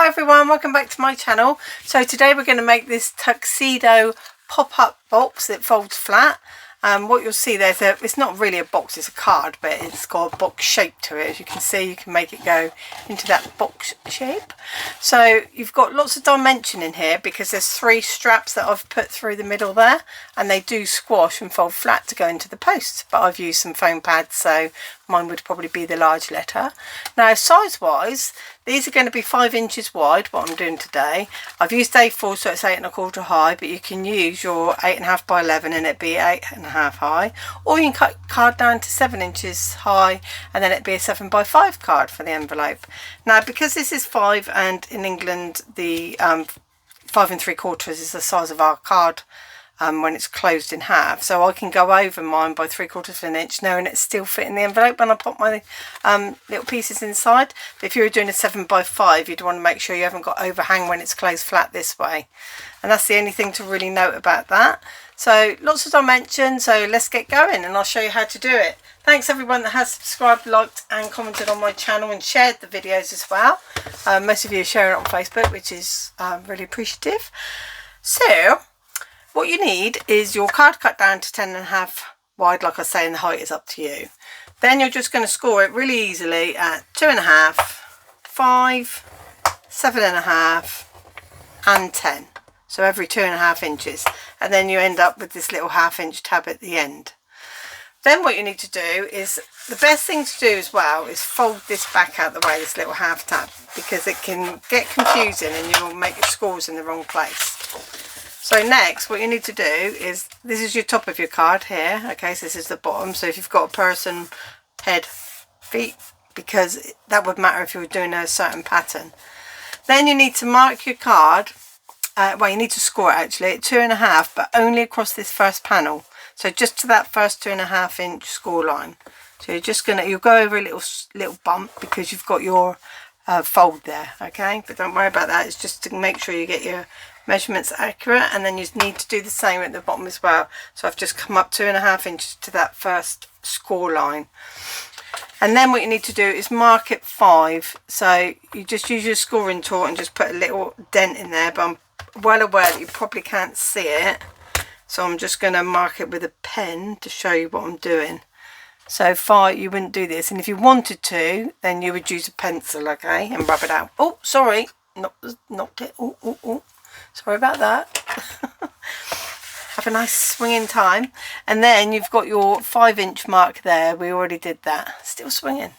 Hi everyone, welcome back to my channel. So today we're going to make this Tuxedo Pop Up Box that folds flat. What you'll see there's it's not really a box, it's a card, but it's got a box shape to it. As you can see, you can make it go into that box shape. So you've got lots of dimension in here because there's 3 straps that I've put through the middle there, and they do squash and fold flat to go into the post, but I've used some foam pads, so mine would probably be the large letter. Now size wise, these are going to be 5 inches wide, what I'm doing today. I've used A4, so it's 8 1/4 high, but you can use your 8.5 by 11 and it'd be 8.5 high, or you can cut card down to 7 inches high and then it'd be a 7 by 5 card for the envelope. Now because this is 5, and in England the 5 3/4 is the size of our card when it's closed in half, so I can go over mine by 3/4 of an inch knowing it's still fitting the envelope when I pop my little pieces inside. But if you were doing a 7 by 5, you'd want to make sure you haven't got overhang when it's closed flat this way, and that's the only thing to really note about that. So lots of dimension, so let's get going and I'll show you how to do it. Thanks everyone that has subscribed, liked and commented on my channel and shared the videos as well. Most of you are sharing it on Facebook, which is really appreciative. So what you need is your card cut down to 10.5 wide, like I say, and the height is up to you. Then you're just going to score it really easily at 2.5, 5, 7.5 and 10. So every 2.5 inches, and then you end up with this little 1/2 inch tab at the end. Then what you need to do is, the best thing to do as well is fold this back out the way, this little half tab, because it can get confusing and you'll make your scores in the wrong place. So next what you need to do is, this is your top of your card here, okay, so this is the bottom. So if you've got a person, head, feet, because that would matter if you were doing a certain pattern. Then you need to mark your card, well, you need to score it actually at 2.5, but only across this first panel, so just to that first 2.5 inch score line. So you're just gonna, you'll go over a little bump because you've got your fold there, okay, but don't worry about that. It's just to make sure you get your measurements accurate, and then you need to do the same at the bottom as well. So I've just come up 2.5 inches to that first score line, and then what you need to do is mark it 5. So you just use your scoring tool and just put a little dent in there, but I'm well aware that you probably can't see it, so I'm just going to mark it with a pen to show you what I'm doing. So 5, you wouldn't do this, and if you wanted to then you would use a pencil, okay, and rub it out. Oh sorry, knocked it. Oh. Sorry about that. Have a nice swinging time. And then you've got your 5 inch mark there. We already did that. Still swinging.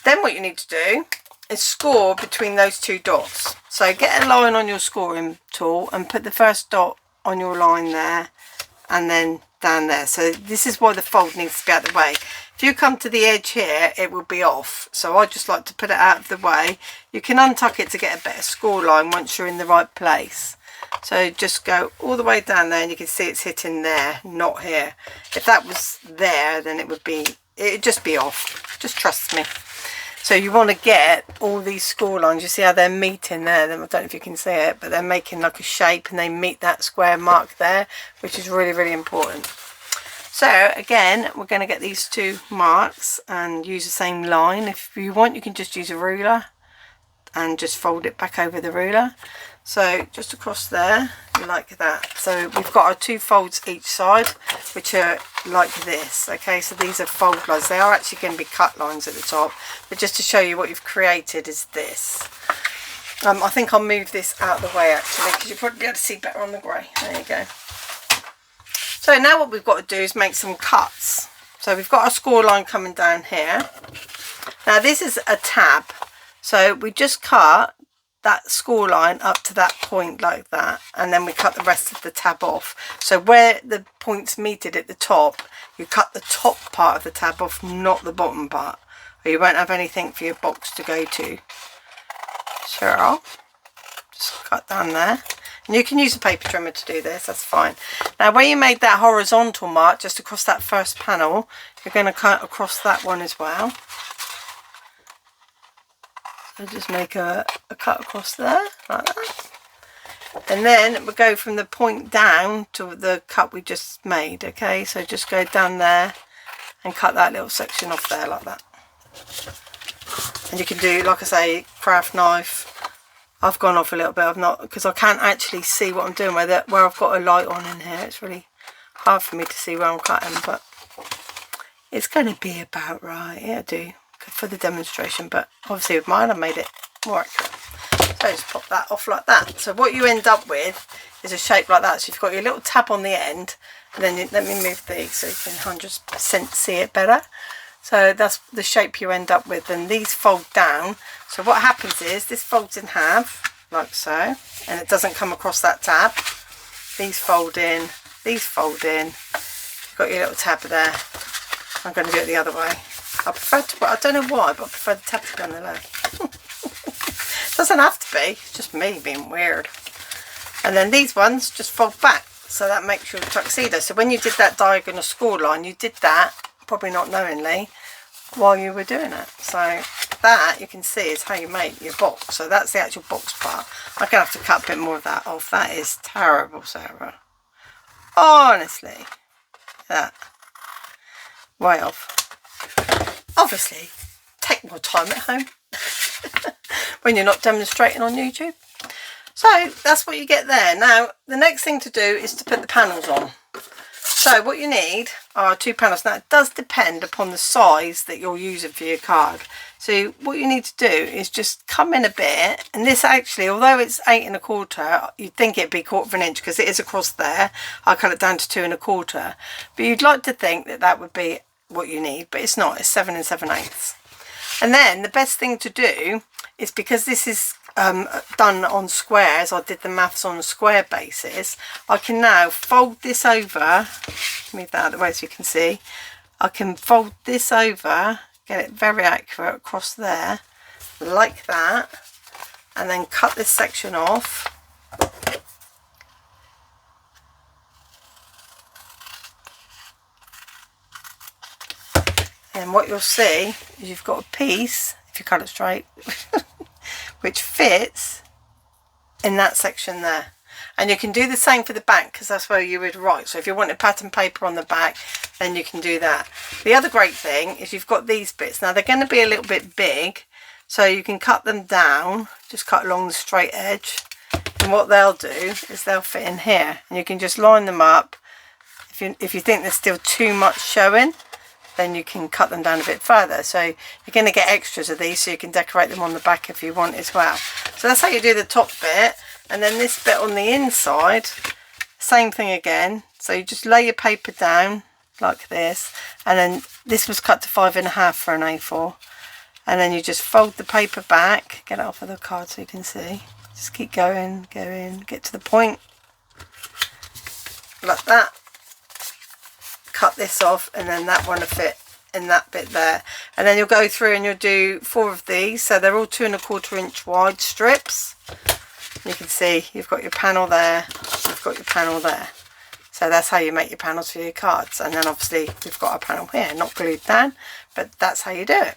Then what you need to do is score between those 2 dots. So get a line on your scoring tool and put the first dot on your line there and then down there. So this is why the fold needs to be out of the way. If you come to the edge here, it will be off, so I just like to put it out of the way. You can untuck it to get a better score line once you're in the right place. So just go all the way down there, and you can see it's hitting there, not here. If that was there, then it'd just be off. Just trust me. So you want to get all these score lines. You see how they're meeting there? I don't know if you can see it, but they're making like a shape and they meet that square mark there, which is really, really important. So again, we're going to get these 2 marks and use the same line. If you want, you can just use a ruler and just fold it back over the ruler. So just across there, like that. So we've got our 2 folds each side, which are like this. Okay, so these are fold lines. They are actually going to be cut lines at the top, but just to show you what you've created is this. I think I'll move this out of the way actually, because you'll probably be able to see better on the grey. There you go. So now what we've got to do is make some cuts. So we've got a score line coming down here. Now this is a tab, so we just cut that score line up to that point like that, and then we cut the rest of the tab off. So where the points meted at the top, you cut the top part of the tab off, not the bottom part, or you won't have anything for your box to go to. So just cut down there. And you can use a paper trimmer to do this, that's fine. Now where you made that horizontal mark just across that first panel, you're going to cut across that one as well. So just make a cut across there, like that. And then we'll go from the point down to the cut we just made, okay? So just go down there and cut that little section off there like that. And you can do, like I say, craft knife, I've gone off a little bit. I've not, because I can't actually see what I'm doing where I've got a light on in here. It's really hard for me to see where I'm cutting, but it's going to be about right. Yeah, I do, for the demonstration, but obviously with mine I made it more accurate. So just pop that off like that. So what you end up with is a shape like that. So you've got your little tab on the end, and then let me move these so you can 100% see it better. So that's the shape you end up with, and these fold down. So what happens is this folds in half like so, and it doesn't come across that tab. These fold in, these fold in. You've got your little tab there. I'm going to do it the other way. I prefer to, I don't know why, but I prefer the tab to be on the left. Doesn't have to be, it's just me being weird. And then these ones just fold back, so that makes your tuxedo. So when you did that diagonal score line, you did that, probably not knowingly, while you were doing it. So that, you can see, is how you make your box. So that's the actual box part. I'm going to have to cut a bit more of that off. That is terrible, Sarah. Honestly. That. Way off. Obviously, take more time at home when you're not demonstrating on YouTube. So that's what you get there. Now the next thing to do is to put the panels on. So what you need are 2 panels. Now it does depend upon the size that you're using for your card. So what you need to do is just come in a bit, and this actually, although it's 8 1/4, you'd think it'd be 1/4 of an inch because it is across there. I cut it down to 2 1/4, but you'd like to think that that would be what you need, but it's not. It's 7 7/8. And then the best thing to do is, because this is done on squares, I did the maths on a square basis, I can now fold this over, move that out of the way so you can see, I can fold this over, get it very accurate across there, like that, and then cut this section off. And what you'll see is you've got a piece, if you cut it straight, which fits in that section there. And you can do the same for the back, because that's where you would write. So if you wanted pattern paper on the back, then you can do that. The other great thing is you've got these bits. Now they're going to be a little bit big, so you can cut them down, just cut along the straight edge. And what they'll do is they'll fit in here, and you can just line them up. If you think there's still too much showing, then you can cut them down a bit further. So you're going to get extras of these, so you can decorate them on the back if you want as well. So that's how you do the top bit. And then this bit on the inside, same thing again. So you just lay your paper down like this, and then this was cut to 5 1/2 for an A4. And then you just fold the paper back, get it off of the card so you can see. Just keep going, get to the point, like that. Cut this off, and then that one will fit in that bit there. And then you'll go through and you'll do 4 of these, so they're all 2 1/4 inch wide strips. You can see you've got your panel there, you've got your panel there. So that's how you make your panels for your cards. And then obviously we've got our panel here, not glued down, but that's how you do it.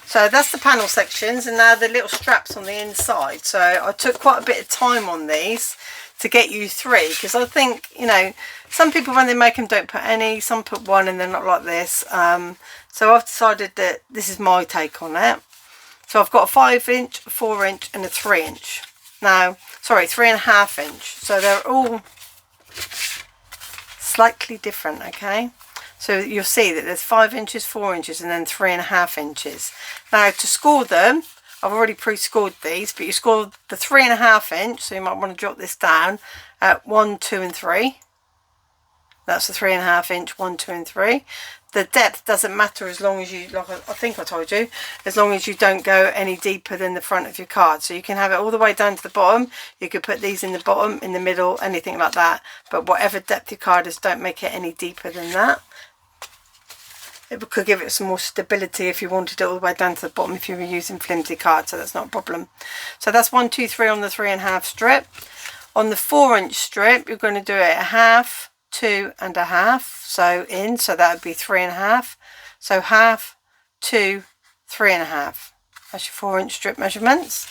So that's the panel sections, and now the little straps on the inside. So I took quite a bit of time on these to get you 3, because I think, you know, some people when they make them don't put any, some put 1 and they're not like this. So I've decided that this is my take on it. So I've got a 5 inch, a 4 inch and a 3 inch. Now, sorry, 3 1/2 inch. So they're all slightly different, okay? So you'll see that there's 5 inches, 4 inches and then 3 1/2 inches. Now to score them, I've already pre-scored these, but you score the 3 1/2 inch, so you might want to jot this down at 1, 2 and 3. That's the 3 1/2 inch, 1, 2 and 3. The depth doesn't matter as long as you, like I think I told you, as long as you don't go any deeper than the front of your card. So you can have it all the way down to the bottom. You could put these in the bottom, in the middle, anything like that. But whatever depth your card is, don't make it any deeper than that. It could give it some more stability if you wanted it all the way down to the bottom if you were using flimsy cards, so that's not a problem. So that's 1, 2, 3 on the 3 1/2 strip. On the 4 inch strip, you're going to do it 1/2, 2 and 1/2. So in, so that would be 3 1/2. So 1/2, 2, 3 1/2. That's your 4 inch strip measurements.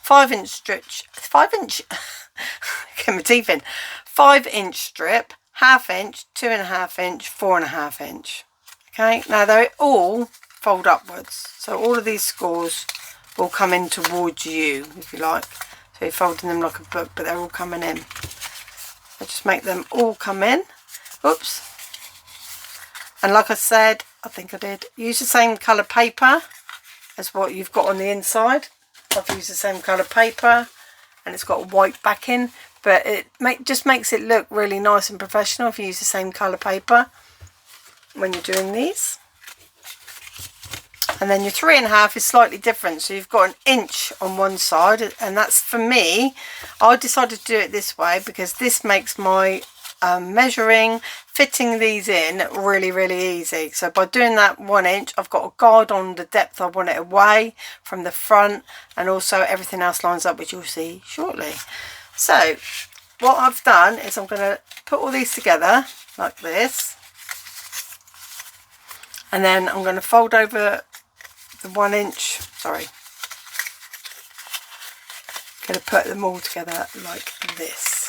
5 inch strip, 5 inch, get my teeth in. 5 inch strip, 1/2 inch, 2 1/2 inch, 4 1/2 inch. Okay, now they all fold upwards, so all of these scores will come in towards you, if you like. So you're folding them like a book, but they're all coming in. So just make them all come in. Oops. And like I said, I think I did, use the same colour paper as what you've got on the inside. I've used the same colour paper, and it's got a white backing, but it just makes it look really nice and professional if you use the same colour paper when you're doing these. And then your 3.5 is slightly different, so you've got 1 inch on one side, and that's, for me, I decided to do it this way because this makes my measuring, fitting these in really easy. So by doing that 1 inch, I've got a guide on the depth I want it away from the front, and also everything else lines up, which you'll see shortly. So what I've done is I'm going to put all these together like this, and then I'm going to fold over the 1 inch, sorry, going to put them all together like this.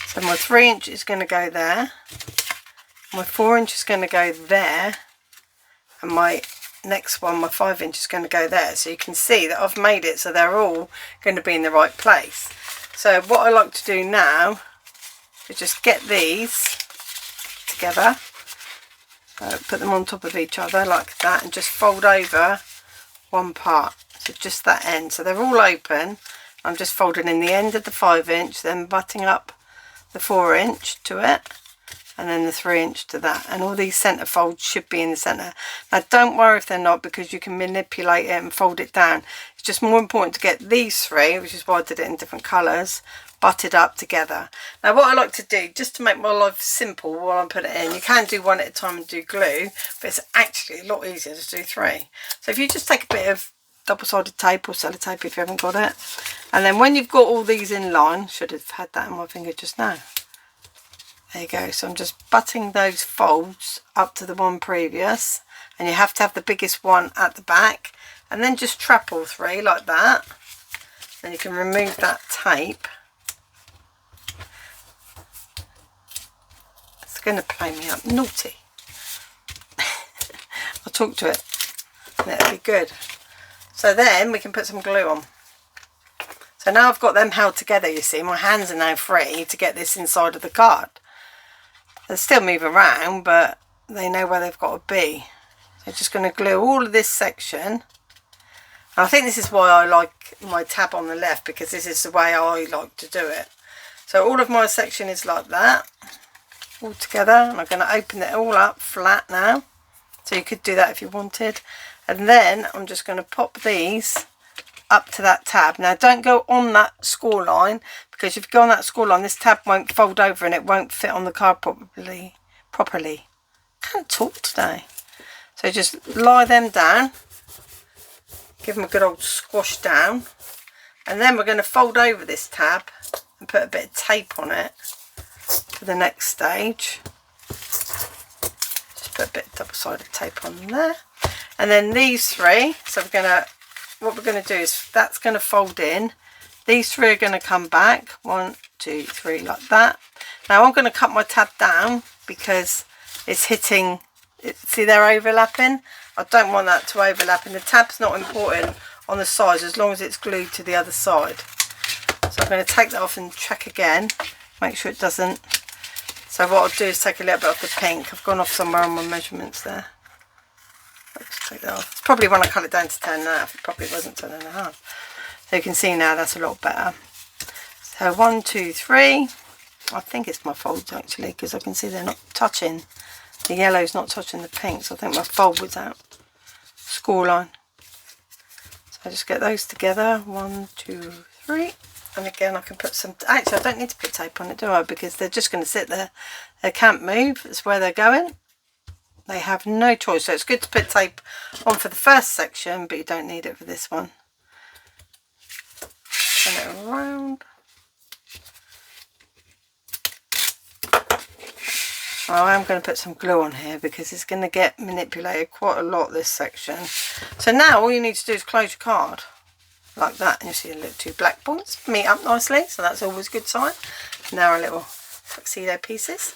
So my 3 inch is going to go there, my 4 inch is going to go there, and my next one, my 5 inch, is going to go there. So you can see that I've made it so they're all going to be in the right place. So what I like to do now is just get these together. So put them on top of each other like that, and just fold over one part, so just that end. So they're all open. I'm just folding in the end of the 5 inch, then butting up the 4 inch to it, and then the 3 inch to that, and all these centre folds should be in the centre. Now don't worry if they're not, because you can manipulate it and fold it down. It's just more important to get these 3, which is why I did it in different colours, butted up together. Now what I like to do, just to make my life simple while I'm putting it in, you can do one at a time and do glue, but it's actually a lot easier to do 3. So if you just take a bit of double-sided tape or sellotape if you haven't got it, and then when you've got all these in line, should have had that in my finger just now, there you go. So I'm just butting those folds up to the one previous, and you have to have the biggest one at the back, and then just trap all 3 like that. Then you can remove that tape. It's going to play me up naughty. I'll talk to it and it'll be good. So then we can put some glue on. So now I've got them held together, you see, my hands are now free to get this inside of the card. They'll still move around, but they know where they've got to be. So I'm just going to glue all of this section. And I think this is why I like my tab on the left, because this is the way I like to do it. So all of my section is like that, all together, and I'm going to open it all up flat now. So you could do that if you wanted. And then I'm just going to pop these up to that tab. Now don't go on that score line, because if you go on that score line, this tab won't fold over and it won't fit on the card properly. Can't talk today. So just lie them down, give them a good old squash down, and then we're going to fold over this tab and put a bit of tape on it for the next stage. Just put a bit of double-sided tape on there. And then these 3, so what we're going to do is that's going to fold in. These 3 are going to come back, 1, 2, 3, like that. Now I'm going to cut my tab down because it's hitting, see they're overlapping. I don't want that to overlap, and the tab's not important on the sides as long as it's glued to the other side. So I'm going to take that off and check again, make sure it doesn't. So what I'll do is take a little bit of the pink. I've gone off somewhere on my measurements there. Let's take that off. It's probably when I cut it down to 10.5. It probably wasn't 10.5. So you can see now that's a lot better. So 1, 2, 3. I think it's my folds actually, because I can see they're not touching. The yellow's not touching the pink, so I think my fold was out. Score line. So I just get those together. 1, 2, 3. And again, I can put some, actually I don't need to put tape on it, do I? Because they're just going to sit there. They can't move. It's where they're going. They have no choice. So it's good to put tape on for the first section, but you don't need it for this one. Turn it around. Well, I'm going to put some glue on here because it's going to get manipulated quite a lot, this section. So now all you need to do is close your card like that, and you see the little 2 black points meet up nicely, so that's always a good sign. Now our little tuxedo pieces.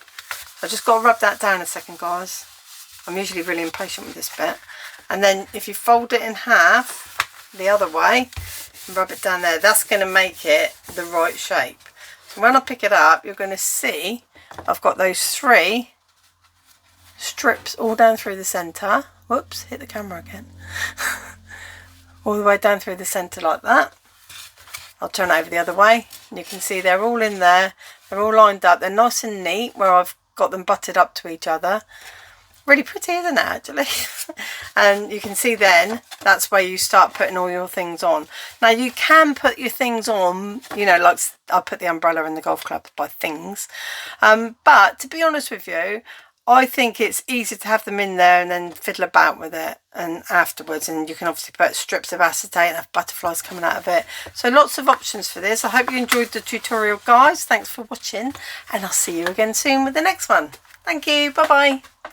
I just got to rub that down a second, guys. I'm usually really impatient with this bit. And then if you fold it in half the other way, and rub it down there. That's going to make it the right shape. So when I pick it up, you're going to see I've got those 3 strips all down through the centre. Whoops, hit the camera again. All the way down through the centre like that. I'll turn it over the other way, and you can see they're all in there. They're all lined up. They're nice and neat where I've got them butted up to each other. Really pretty, isn't it, actually? And you can see then that's where you start putting all your things on. Now you can put your things on, you know, like I put the umbrella and the golf club by things. But to be honest with you, I think it's easy to have them in there and then fiddle about with it and afterwards, and you can obviously put strips of acetate and have butterflies coming out of it. So lots of options for this. I hope you enjoyed the tutorial, guys. Thanks for watching, and I'll see you again soon with the next one. Thank you. Bye bye.